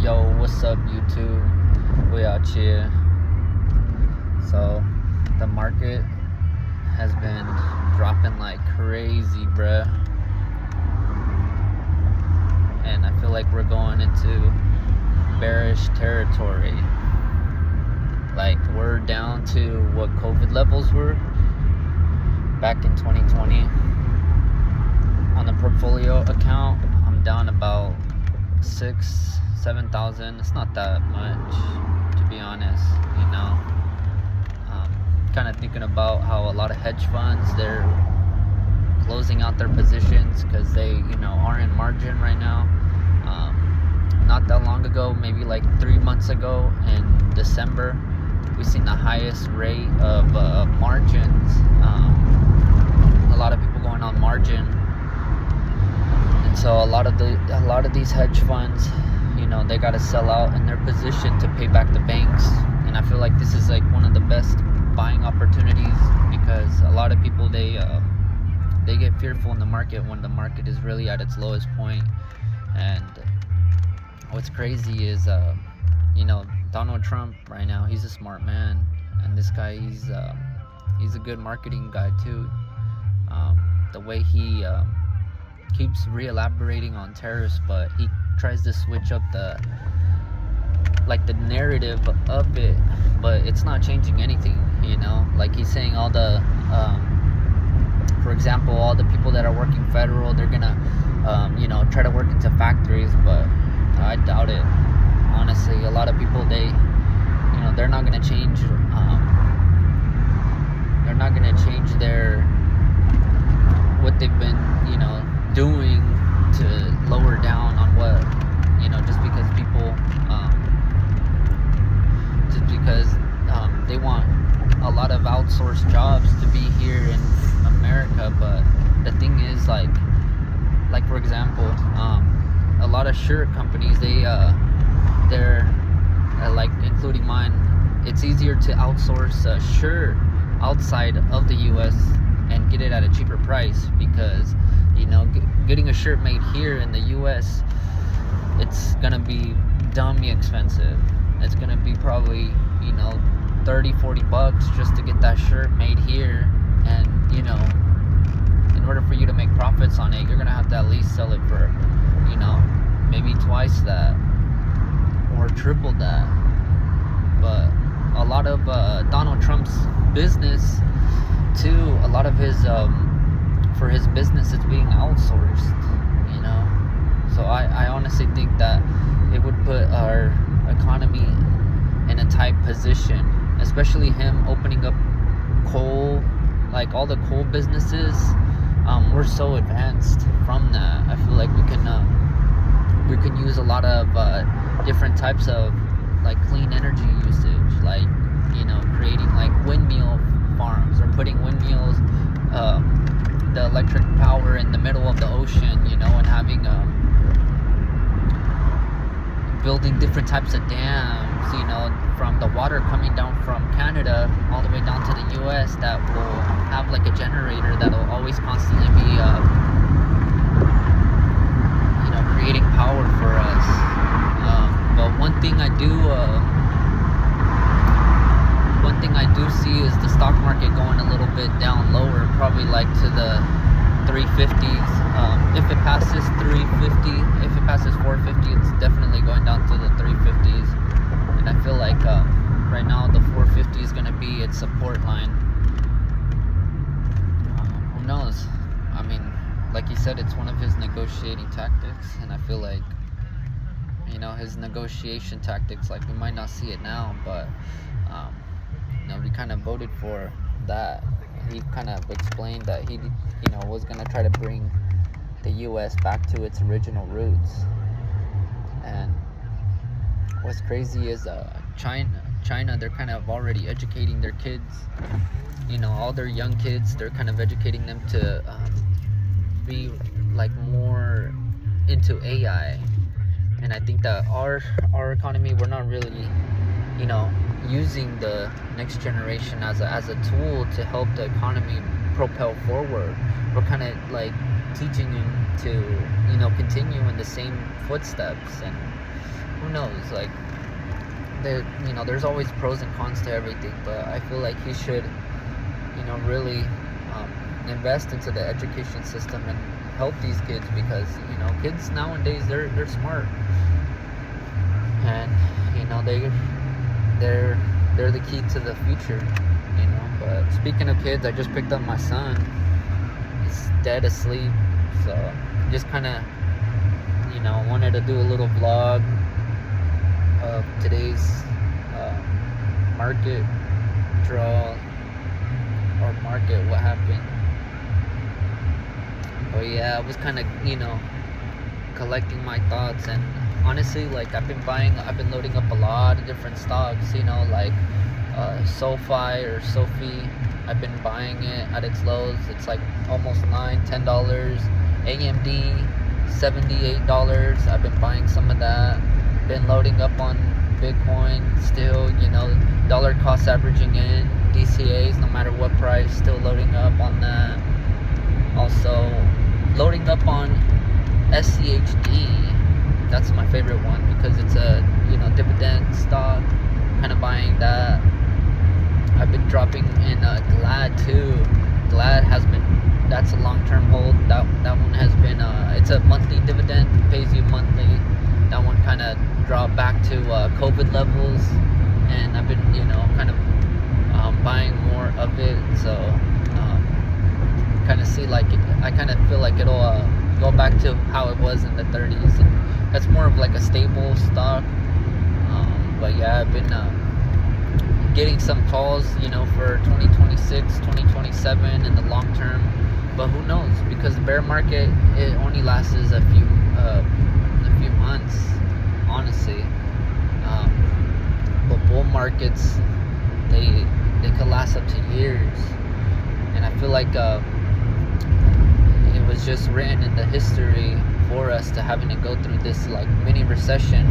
Yo, what's up, YouTube? We out here. So, the market has been dropping like crazy, bruh. And I feel like we're going into bearish territory. Like, we're down to what COVID levels were back in 2020. On the portfolio account, I'm down about 7,000. It's not that much, to be honest, you know. Kind of thinking about how a lot of hedge funds, they're closing out their positions because they, are in margin right now. Not that long ago, maybe like 3 months ago in December, we seen the highest rate of margins. A lot of people going on margin. And so a lot of these hedge funds, they got to sell out in their position to pay back the banks. And I feel like this is like one of the best buying opportunities, because a lot of people, they get fearful in the market when the market is really at its lowest point. And what's crazy is Donald Trump right now, he's a smart man, and this guy, he's a good marketing guy too. The way he keeps re-elaborating on tariffs, but he tries to switch up the narrative of it, but it's not changing anything, like he's saying all the for example, all the people that are working federal, they're gonna try to work into factories, but I doubt it, honestly. A lot of people, they're not gonna change their what they've been doing to lower down on what, just because people they want a lot of outsourced jobs to be here in America. But the thing is, like for example, a lot of shirt companies, they're like, including mine, it's easier to outsource a shirt outside of the US and get it at a cheaper price, because getting a shirt made here in the US, it's gonna be dummy expensive. It's gonna be probably $30-$40 just to get that shirt made here. And in order for you to make profits on it, you're gonna have to at least sell it for maybe twice that or triple that. But a lot of Donald Trump's business too, a lot of his for his business, it's being outsourced, so I honestly think that it would put our economy in a tight position, especially him opening up coal, like all the coal businesses. We're so advanced from that. I feel like we can use a lot of different types of like clean energy usage, like creating like windmill farms, or putting windmills, the electric power in the middle of the ocean, and having building different types of dams, from the water coming down from Canada all the way down to the US, that will have like a generator that will always constantly be creating power for us. But one thing I do see is the stock market going a little bit down lower, probably like to the 350s. If it passes 350, if it passes 450, it's definitely going down to the 350s. And I feel like right now the 450 is going to be its support line. Who knows? I mean, like he said, it's one of his negotiating tactics, and I feel like his negotiation tactics, like, we might not see it now, but we kind of voted for that. He kind of explained that he was going to try to bring the US back to its original roots. And what's crazy is China, they're kind of already educating their kids, all their young kids, they're kind of educating them to be like more into AI. And I think that our economy, we're not really using the next generation as a tool to help the economy propel forward. We're kind of like teaching them to continue in the same footsteps. And who knows? Like, there's always pros and cons to everything, but I feel like he should, really invest into the education system and help these kids, because kids nowadays, they're smart, and they're the key to the future. But speaking of kids, I just picked up my son. He's dead asleep, so just kind of wanted to do a little vlog of today's market draw, or market, what happened. But yeah, I was kind of collecting my thoughts, and honestly, like, I've been loading up a lot of different stocks, like SoFi or Sophie. I've been buying it at its lows. It's like almost $9-10. AMD $78. I've been buying some of that. Been loading up on Bitcoin still, dollar cost averaging in DCAs, no matter what price, still loading up on that. Also loading up on SCHD. That's my favorite one because it's a dividend stock. Kind of buying that. I've been dropping in Glad too. Glad has been, that's a long-term hold. That one has been it's a monthly dividend, pays you monthly. That one kind of dropped back to COVID levels, and I've been kind of buying more of it. So kind of see like I kind of feel like it'll go back to how it was in the 30s, and that's more of like a stable stock. But yeah, I've been getting some calls, for 2026, 2027 in the long term. But who knows? Because the bear market, it only lasts a few months, honestly. But bull markets, they could last up to years. And I feel like it was just written in the history for us to having to go through this like mini recession.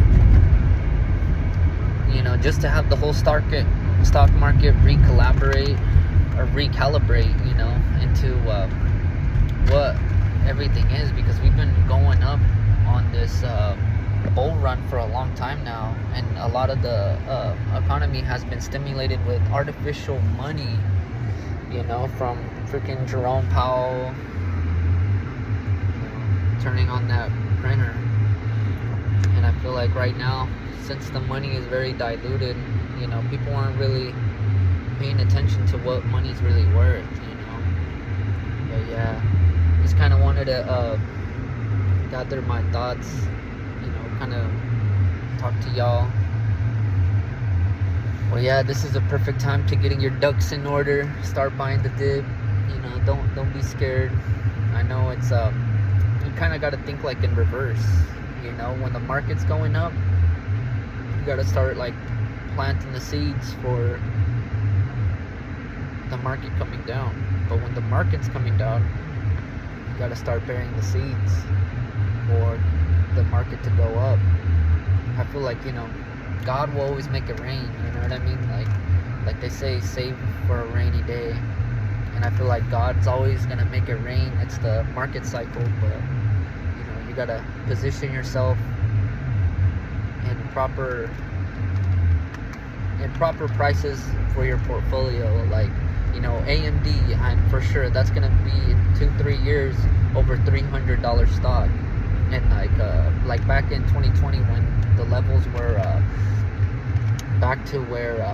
Just to have the whole stock market recalibrate into what everything is, because we've been going up on this bull run for a long time now, and a lot of the economy has been stimulated with artificial money, from freaking Jerome Powell turning on that printer. And I feel like right now, since the money is very diluted, people aren't really paying attention to what money's really worth, But yeah, just kind of wanted to gather my thoughts, kind of talk to y'all. Well, yeah, this is a perfect time to getting your ducks in order. Start buying the dip. Don't be scared. I know it's you kind of got to think like in reverse. When the market's going up, you got to start like planting the seeds for the market coming down. But when the market's coming down, you got to start burying the seeds for the market to go up. I feel like God will always make it rain. You know what I mean? Like they say, save for a rainy day. And I feel like God's always gonna make it rain. It's the market cycle, but you gotta position yourself in proper prices for your portfolio. Like AMD, I'm for sure that's gonna be in 2-3 years over $300 stock. And like back in 2020 when the levels were back to where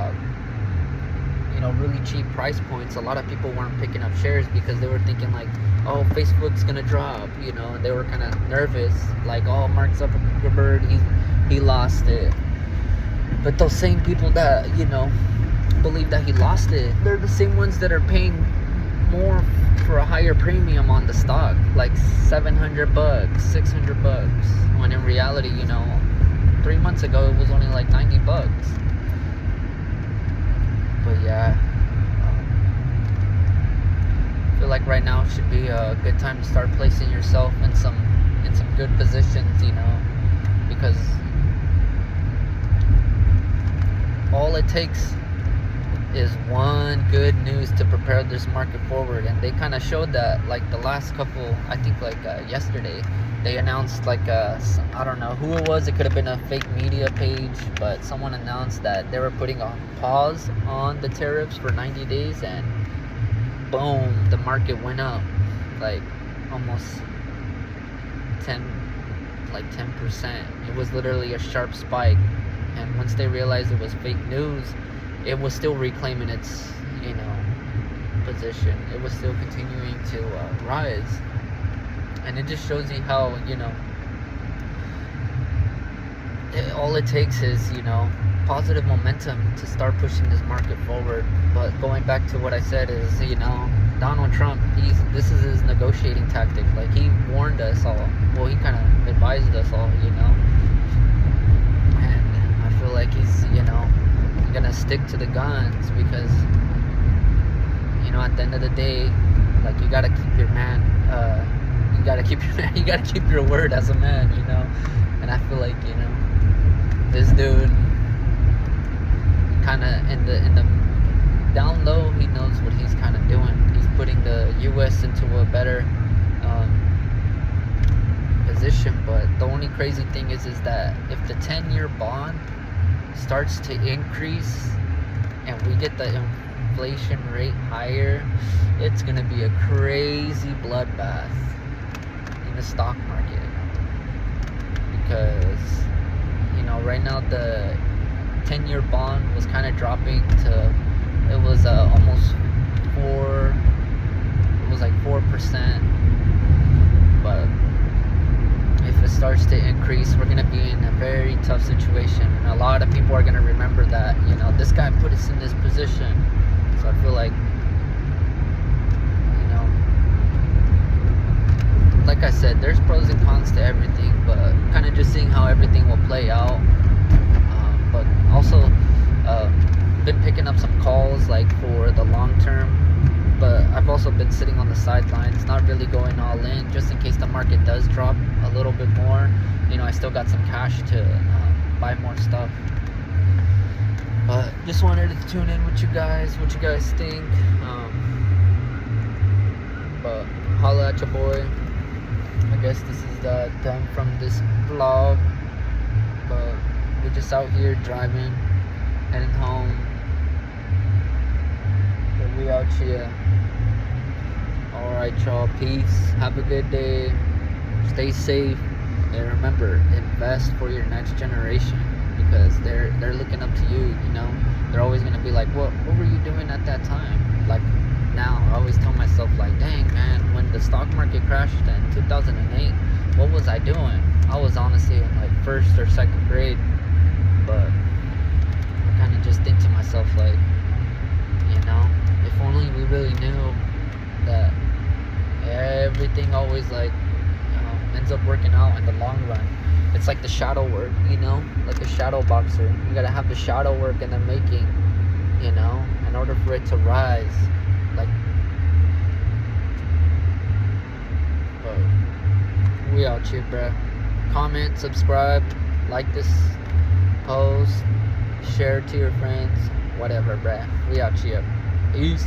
really cheap price points, a lot of people weren't picking up shares because they were thinking like, oh, Facebook's gonna drop, and they were kind of nervous, like, oh, Mark Zuckerberg, he lost it. But those same people that believe that he lost it, they're the same ones that are paying more for a higher premium on the stock, like $700, $600, when in reality, 3 months ago it was only like $90. But yeah, I feel like right now should be a good time to start placing yourself in some good positions, because all it takes is one good news to prepare this market forward. And they kind of showed that, like the last couple, I think like yesterday, they announced like I don't know who it was. It could have been a fake media page, but someone announced that they were putting a pause on the tariffs for 90 days, and boom, the market went up like almost 10%. It was literally a sharp spike, and once they realized it was fake news, it was still reclaiming its, position. It was still continuing to rise. And it just shows you how, all it takes is, positive momentum to start pushing this market forward. But going back to what I said is, Donald Trump, this is his negotiating tactic. Like, he warned us all. Well, he kind of advised us all, And I feel like he's, gonna stick to the guns because, at the end of the day, like, you gotta keep your man, you gotta keep your word as a man, And I feel like, this dude kind of in the down low, he knows what he's kind of doing. He's putting the U.S. into a better position. But the only crazy thing is that if the 10-year bond starts to increase and we get the inflation rate higher, it's gonna be a crazy bloodbath in the stock market. Because right now the 10-year bond was kind of dropping to, it was almost 4, it was like 4%. But if it starts to increase, we're gonna be in a very tough situation, and a lot of people are gonna remember that, this guy put us in this position. So I feel like, like I said, there's pros and cons to everything, but kind of just seeing how everything will play out. But also been picking up some calls like for the long term, but I've also been sitting on the sidelines, not really going all in, just in case the market does drop a little bit more. I still got some cash to buy more stuff. But just wanted to tune in with you guys, what you guys think. But holla at your boy. I guess this is done from this vlog, but we're just out here driving, heading home. But we out here. Alright, y'all, peace, have a good day, stay safe, and remember, invest for your next generation, because they're looking up to you. They're always going to be like, what were you doing at that time? Like, now I always tell myself, like, dang man, when the stock market crashed in 2008, what was I doing? I was honestly in like 1st or 2nd grade. But I kind of just think to myself, like, if only we really knew that everything always like ends up working out in the long run. It's like the shadow work, like a shadow boxer. You gotta have the shadow work in the making, in order for it to rise. Like, but we out here, bruh. Comment, subscribe, like this post, share it to your friends, whatever, bruh. We out here. Peace.